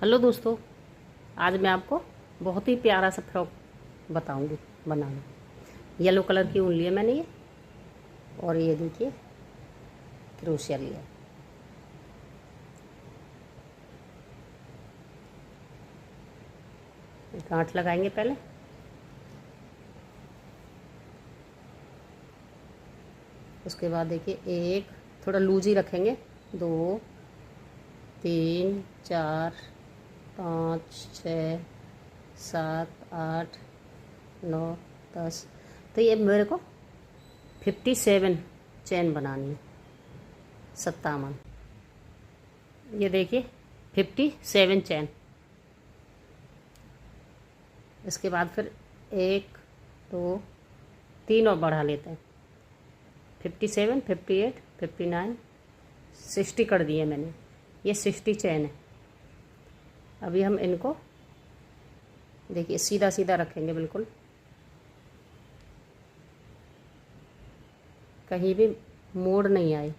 Hello दोस्तों, आज मैं आपको बहुत ही प्यारा सा फ्रॉक बताऊंगी बनाना। येलो कलर की ऊन ली है मैंने ये, और ये देखिए क्रोशिया लिया। गांठ लगाएंगे पहले, उसके बाद देखिए एक थोड़ा लूज ही रखेंगे, 2 3 4 5 6 7 8 9 10। तो ये मेरे को 57 चैन बनानी है, 57। ये देखिए 57 चैन। इसके बाद फिर 1 2 3 और बढ़ा लेते हैं। 57 58 59 60 कर दिए मैंने। ये 60 चैन है। अभी हम इनको देखिए सीधा सीधा रखेंगे, बिल्कुल कहीं भी मोड़ नहीं आए।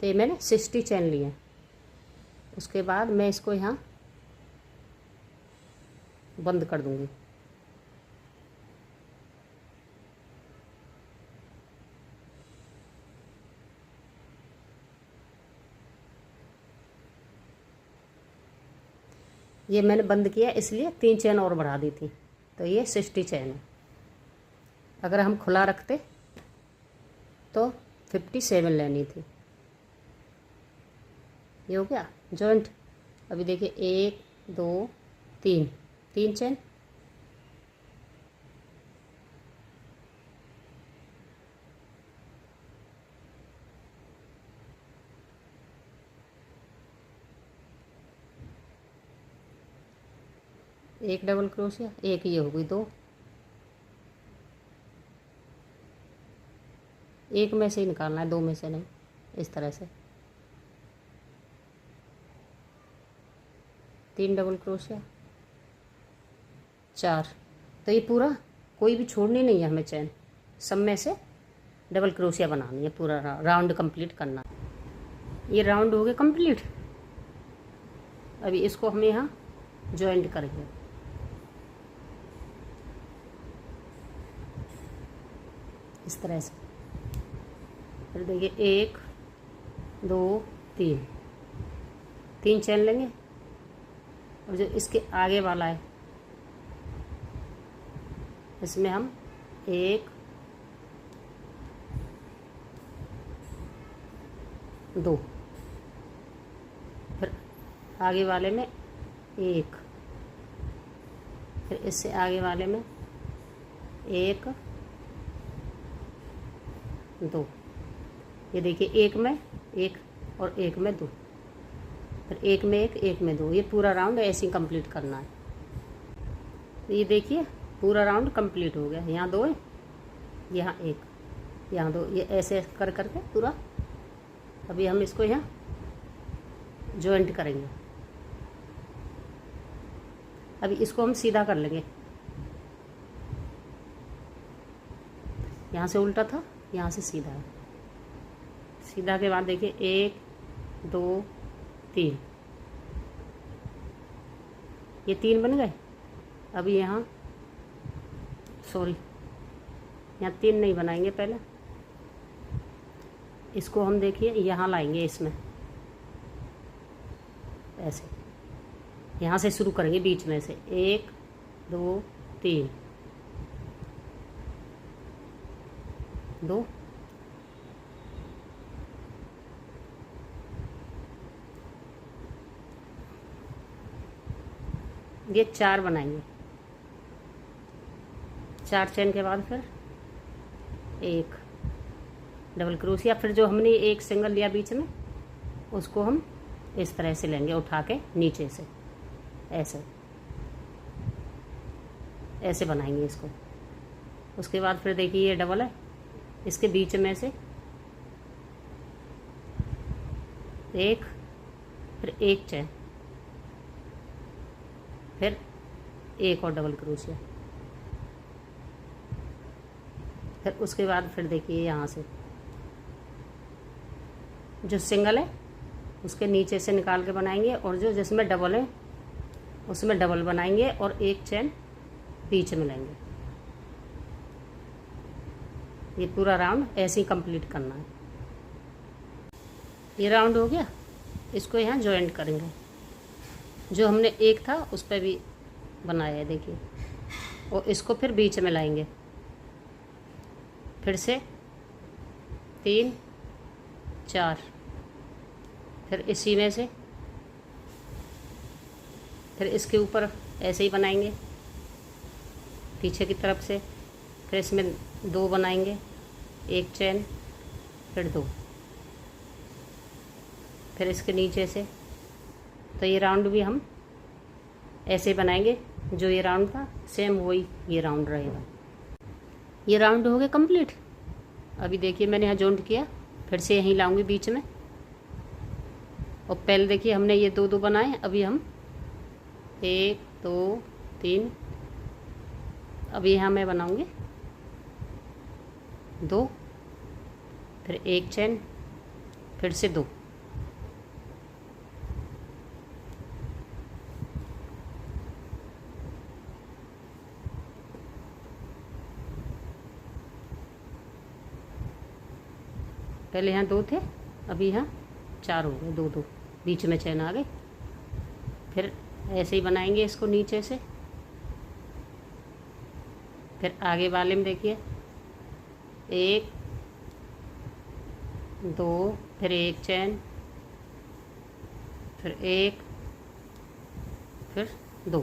तो ये मैंने 60 चैन लिए। उसके बाद मैं इसको यहाँ बंद कर दूंगी। ये मैंने बंद किया इसलिए 3 चैन और बढ़ा दी थी, तो ये 60 चैन है। अगर हम खुला रखते तो 57 लेनी थी। ये हो गया जॉइंट। अभी देखिए 1 2 3 चैन। एक डबल क्रोशिया, एक ये हो गई 2। एक में से ही निकालना है, 2 में से नहीं। इस तरह से 3 डबल क्रोशिया, 4। तो ये पूरा कोई भी छोड़नी नहीं है हमें चैन, सब में से डबल क्रोशिया बनानी है। पूरा राउंड कंप्लीट करना है। ये राउंड हो गया कंप्लीट। अभी इसको हम यहाँ जॉइंट करेंगे। इस तरह से फिर देखिए 1 2 3 चैन लेंगे। और जो इसके आगे वाला है इसमें हम 1 2, फिर आगे वाले में 1, फिर इससे आगे वाले में 1 2। ये देखिए एक में 1 और एक में 2, फिर एक में 1 एक में 2। ये पूरा राउंड ऐसे ही कंप्लीट करना है। तो ये देखिए पूरा राउंड कंप्लीट हो गया। यहाँ 2 है, यहाँ 1, यहाँ 2। ये ऐसे कर करके पूरा। अभी हम इसको यहाँ जॉइंट करेंगे। अभी इसको हम सीधा कर लेंगे। यहाँ से उल्टा था, यहाँ से सीधा है। सीधा के बाद देखिए 1 2 3। ये 3 बन गए। अभी यहाँ सॉरी, यहाँ 3 नहीं बनाएंगे। पहले इसको हम देखिए यहाँ लाएंगे, इसमें ऐसे यहाँ से शुरू करेंगे, बीच में से 1 2 3 2। ये 4 बनाएंगे। 4 चैन के बाद फिर 1 डबल क्रोशिया। फिर जो हमने एक सिंगल लिया बीच में, उसको हम इस तरह से लेंगे, उठा के नीचे से ऐसे ऐसे बनाएंगे इसको। उसके बाद फिर देखिए ये डबल है, इसके बीच में से 1, फिर 1 चैन, फिर 1 और डबल क्रोशिया। फिर उसके बाद फिर देखिए यहाँ से जो सिंगल है उसके नीचे से निकाल के बनाएंगे, और जो जिसमें डबल है उसमें डबल बनाएंगे और एक चेन बीच में लेंगे। ये पूरा राउंड ऐसे ही कंप्लीट करना है। ये राउंड हो गया, इसको यहाँ जॉइंट करेंगे। जो हमने एक था उस पर भी बनाया है देखिए, और इसको फिर बीच में लाएंगे। फिर से 3 4, फिर इसी में से फिर इसके ऊपर ऐसे ही बनाएंगे पीछे की तरफ से। फिर इसमें 2 बनाएंगे, एक चेन, फिर 2, फिर इसके नीचे से। तो ये राउंड भी हम ऐसे बनाएंगे, जो ये राउंड था सेम वही ये राउंड रहेगा। ये राउंड हो गया कंप्लीट। अभी देखिए मैंने यहाँ जॉइंट किया, फिर से यहीं लाऊंगी बीच में। और पहले देखिए हमने ये 2 2 बनाए, अभी हम 1 2 3, अभी यहाँ मैं बनाऊंगी 2, फिर एक चेन, फिर से 2। पहले यहाँ 2 थे, अभी यहाँ 4 हो गए, 2 2 बीच में चैन आ गई। फिर ऐसे ही बनाएंगे इसको नीचे से। फिर आगे वाले में देखिए 1 2, फिर एक चैन, फिर 1, फिर 2।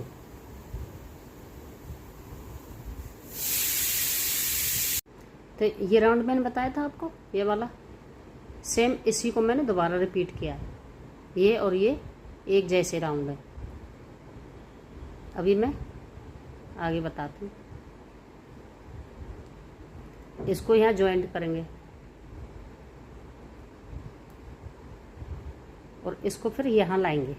तो ये राउंड मैंने बताया था आपको, ये वाला सेम इसी को मैंने दोबारा रिपीट किया है। ये और ये एक जैसे राउंड है। अभी मैं आगे बताती हूँ। इसको यहाँ जॉइंट करेंगे और इसको फिर यहाँ लाएंगे।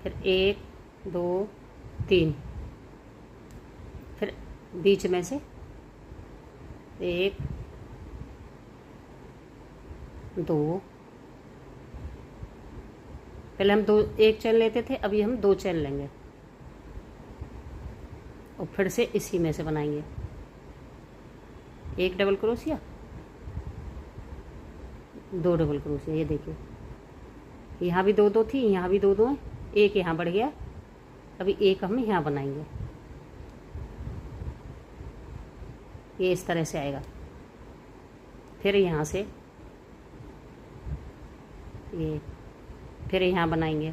फिर 1 2 3, फिर बीच में से 1 2, पहले हम 2 एक चैन लेते थे, अभी हम 2 चैन लेंगे और फिर से इसी में से बनाएंगे 1 डबल क्रोशिया, 2 डबल क्रोशिया। ये देखिए यहाँ भी 2 2 थी, यहाँ भी 2 2 है, एक यहाँ बढ़ गया। अभी एक हम यहाँ बनाएंगे, ये इस तरह से आएगा। फिर यहाँ से ये, फिर यहाँ बनाएंगे,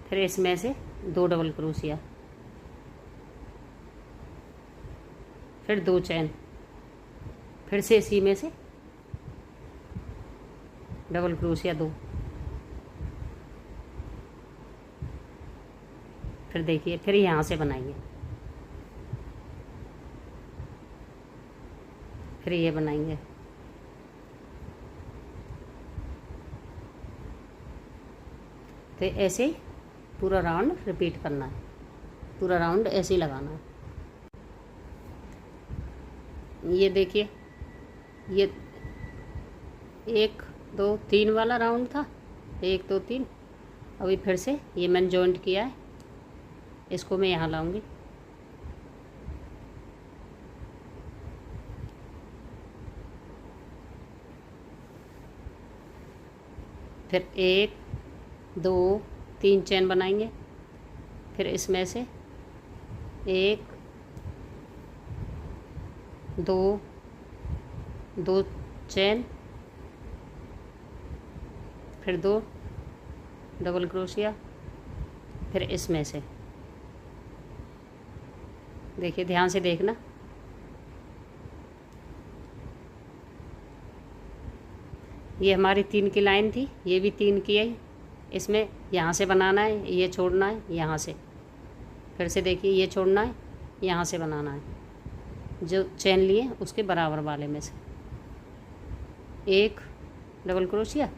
फिर इसमें से 2 डबल क्रोशिया, फिर 2 चैन, फिर से इसी में से डबल क्रोशिया 2। फिर देखिए फिर यहाँ से बनाएंगे, फिर ये बनाएंगे, तो ऐसे ही पूरा राउंड रिपीट करना है, पूरा राउंड ऐसे ही लगाना है। ये देखिए ये 1 2 3 वाला राउंड था, 1 2 3। अभी फिर से ये मैंने जॉइंट किया है, इसको मैं यहाँ लाऊंगी। फिर 1 2 3 चैन बनाएंगे, फिर इसमें से 1 2 2 चैन, फिर 2 डबल क्रोशिया, फिर इसमें से देखिए ध्यान से देखना। ये हमारी 3 की लाइन थी, ये भी 3 की है। इसमें यहाँ से बनाना है, ये छोड़ना है यहाँ से, फिर से देखिए ये छोड़ना है, यहाँ से बनाना है। जो चैन लिए उसके बराबर वाले में से 1 double crochet,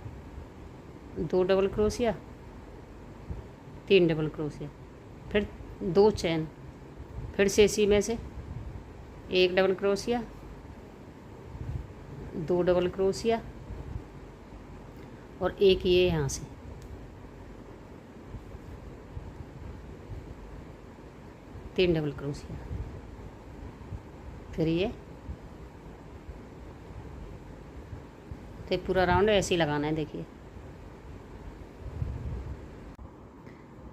2 double crochet, 3 double crochet, फिर 2 चैन, फिर से इसी में से 1 डबल क्रोशिया, 2 डबल क्रोशिया और एक ये यहाँ से 3 डबल क्रोशिया, फिर ये तो पूरा राउंड ऐसे ही लगाना है। देखिए,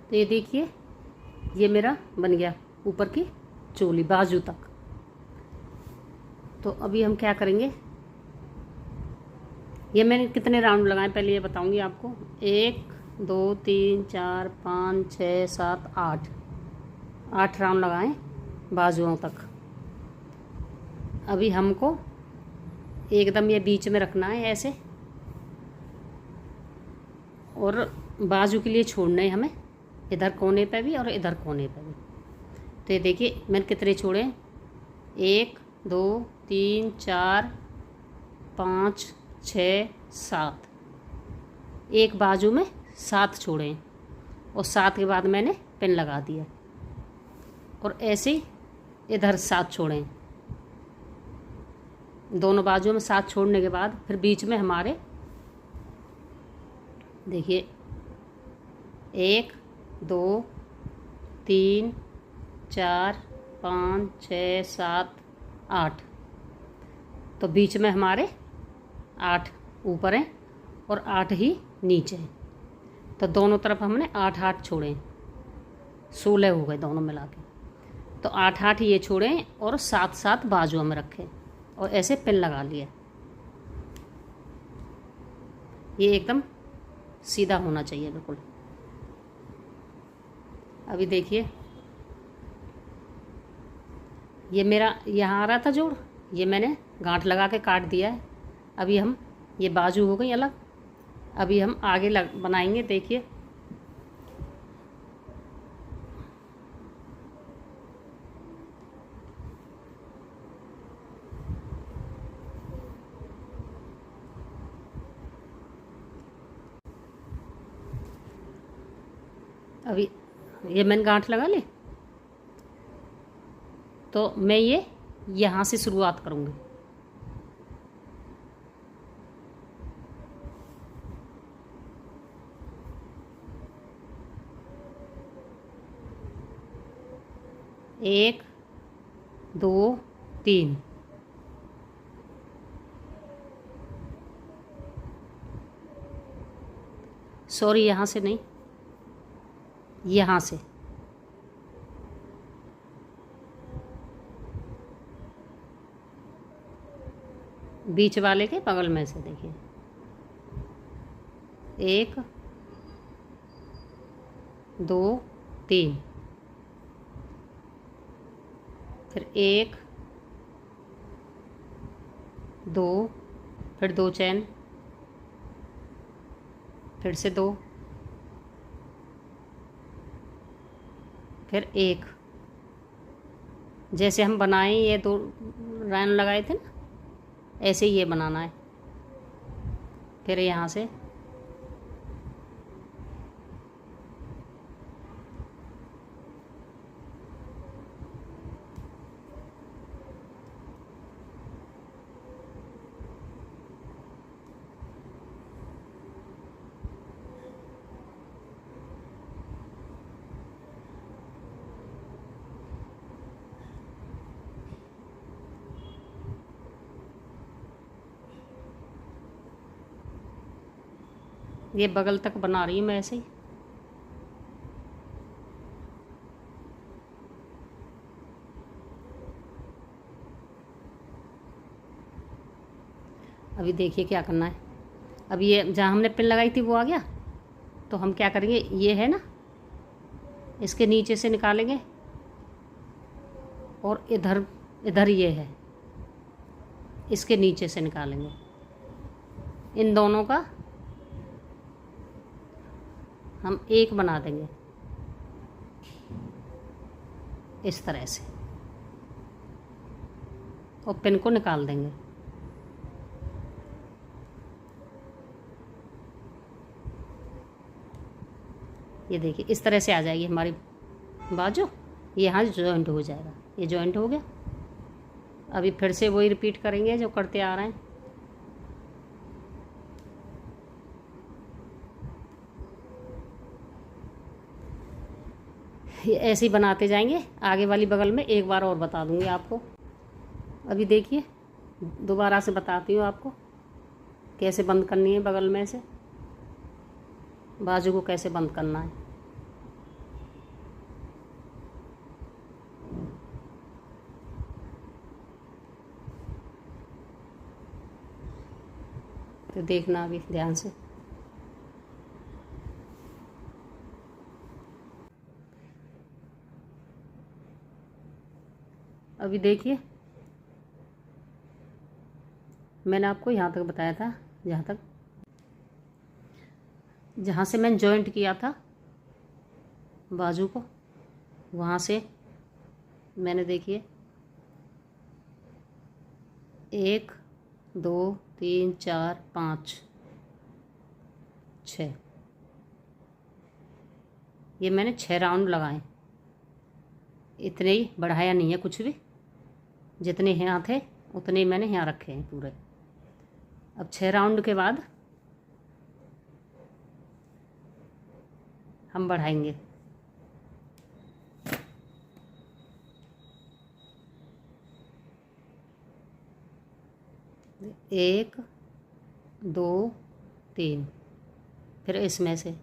तो ये देखिए ये मेरा बन गया ऊपर की चोली बाजू तक। तो अभी हम क्या करेंगे, ये मैंने कितने राउंड लगाए पहले ये बताऊंगी आपको। 1 2 3 4 5 6 7 8 राउंड लगाए बाजुओं तक। अभी हमको एकदम ये बीच में रखना है ऐसे, और बाजू के लिए छोड़ना है हमें, इधर कोने पे भी और इधर कोने पे भी। तो ये देखिए मैंने कितने छोड़े, 1 2 3 4 5 6 7, एक बाजू में 7 छोड़े और 7 के बाद मैंने पिन लगा दिया, और ऐसे ही इधर 7 छोड़े। दोनों बाजुओं में 7 छोड़ने के बाद फिर बीच में हमारे देखिए 1 2 3 4 5 6 7 8, तो बीच में हमारे 8 ऊपर हैं और 8 ही नीचे हैं। तो दोनों तरफ हमने 8 छोड़े, 16 हो गए दोनों मिला के। तो 8 ये छोड़े और 7 बाजुओं में रखे और ऐसे पिन लगा लिए। ये एकदम सीधा होना चाहिए बिल्कुल। अभी देखिए ये मेरा यहाँ आ रहा था जोड़, ये मैंने गांठ लगा के काट दिया है। अभी हम ये बाजू हो गई अलग, अभी हम आगे बनाएंगे। देखिए अभी ये मैंने गांठ लगा ली, तो मैं ये यहाँ से शुरुआत करूँगी। एक 2 3, सॉरी यहाँ से नहीं, यहाँ से बीच वाले के बगल में से। देखिए 1 2 3, फिर 1 2, फिर 2 चैन, फिर से 2, फिर 1। जैसे हम बनाए ये 2 लाइन लगाए थे ना, ऐसे ही ये बनाना है। फिर यहाँ से ये बगल तक बना रही हूँ मैं ऐसे ही। अभी देखिए क्या करना है। अब ये जहाँ हमने पिन लगाई थी वो आ गया, तो हम क्या करेंगे, ये है ना, इसके नीचे से निकालेंगे और इधर इधर ये है, इसके नीचे से निकालेंगे। इन दोनों का हम एक बना देंगे इस तरह से, और पिन को निकाल देंगे। ये देखिए इस तरह से आ जाएगी हमारी बाजू, ये यहाँ जॉइंट हो जाएगा। ये जॉइंट हो गया। अभी फिर से वही रिपीट करेंगे जो करते आ रहे हैं। ये ऐसे ही बनाते जाएंगे। आगे वाली बगल में एक बार और बता दूंगी आपको। अभी देखिए दोबारा से बताती हूँ आपको कैसे बंद करनी है बगल में से, बाजू को कैसे बंद करना है। तो देखना अभी ध्यान से। अभी देखिए मैंने आपको यहाँ तक बताया था, जहाँ से मैंने जॉइंट किया था बाजू को, वहाँ से मैंने देखिए 1 2 3 4 5 6, ये मैंने 6 राउंड लगाए। इतने ही बढ़ाया नहीं है कुछ भी, जितने यहाँ थे उतने ही मैंने यहाँ रखे हैं पूरे। अब 6 राउंड के बाद हम बढ़ाएंगे। एक 2 3, फिर इसमें से,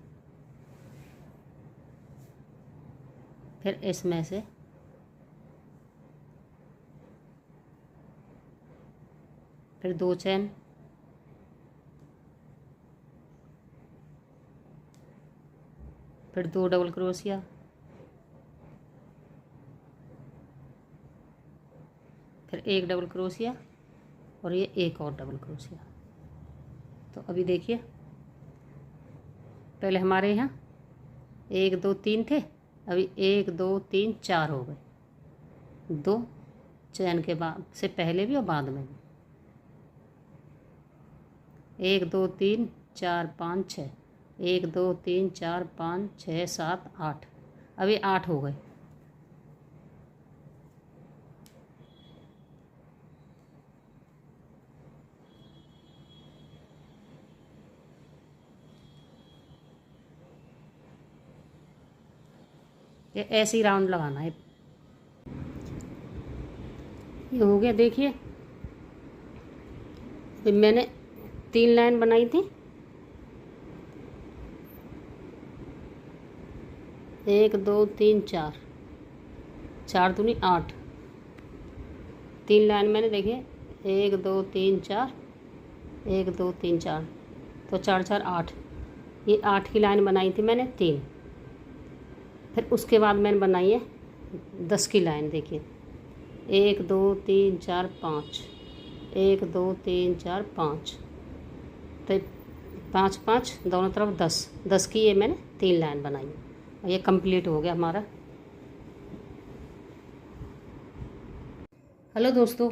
फिर इसमें से, फिर 2 चैन, फिर 2 डबल क्रोशिया, फिर 1 डबल क्रोशिया और ये एक और डबल क्रोशिया। तो अभी देखिए पहले हमारे यहाँ 1 2 3 थे, अभी 1 2 3 4 हो गए। 2 चैन के बाद से पहले भी और बाद में भी। 1 2 3 4 5 6, 1 2 3 4 5 6 7 8, अभी 8 हो गए। ये ऐसे ही राउंड लगाना है। ये हो गया। देखिए मैंने 3 लाइन बनाई थी, 1 2 3 4, 4 दूनी 8, 3 लाइन मैंने देखिए 1 2 3 4, 1 2 3 4, तो 4 4 8, ये 8 की लाइन बनाई थी मैंने 3। फिर उसके बाद मैंने बनाई है 10 की लाइन। देखिए 1 2 3 4 5, 1 2 3 4 5, तो 5 5 दोनों तरफ 10 10 की ये मैंने 3 लाइन बनाई है और ये कंप्लीट हो गया हमारा। हेलो दोस्तों,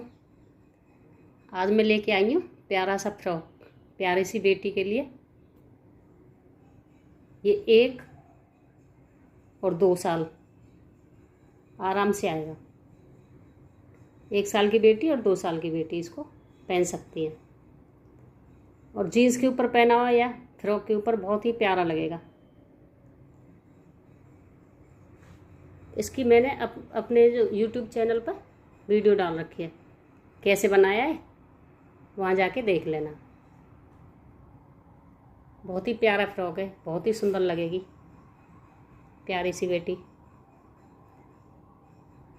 आज मैं लेके आई हूँ प्यारा सा फ्रॉक प्यारी सी बेटी के लिए। ये 1 और 2 साल आराम से आएगा। 1 साल की बेटी और 2 साल की बेटी इसको पहन सकती है, और जीन्स के ऊपर पहना हुआ या फ्रॉक के ऊपर बहुत ही प्यारा लगेगा। इसकी मैंने अपने जो YouTube चैनल पर वीडियो डाल रखी है, कैसे बनाया है वहाँ जाके देख लेना। बहुत ही प्यारा फ्रॉक है, बहुत ही सुंदर लगेगी प्यारी सी बेटी।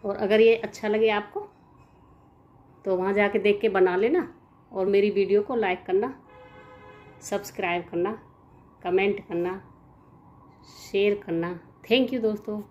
और अगर ये अच्छा लगे आपको तो वहाँ जाके देख के बना लेना, और मेरी वीडियो को लाइक करना, सब्सक्राइब करना, कमेंट करना, शेयर करना। थैंक यू दोस्तों।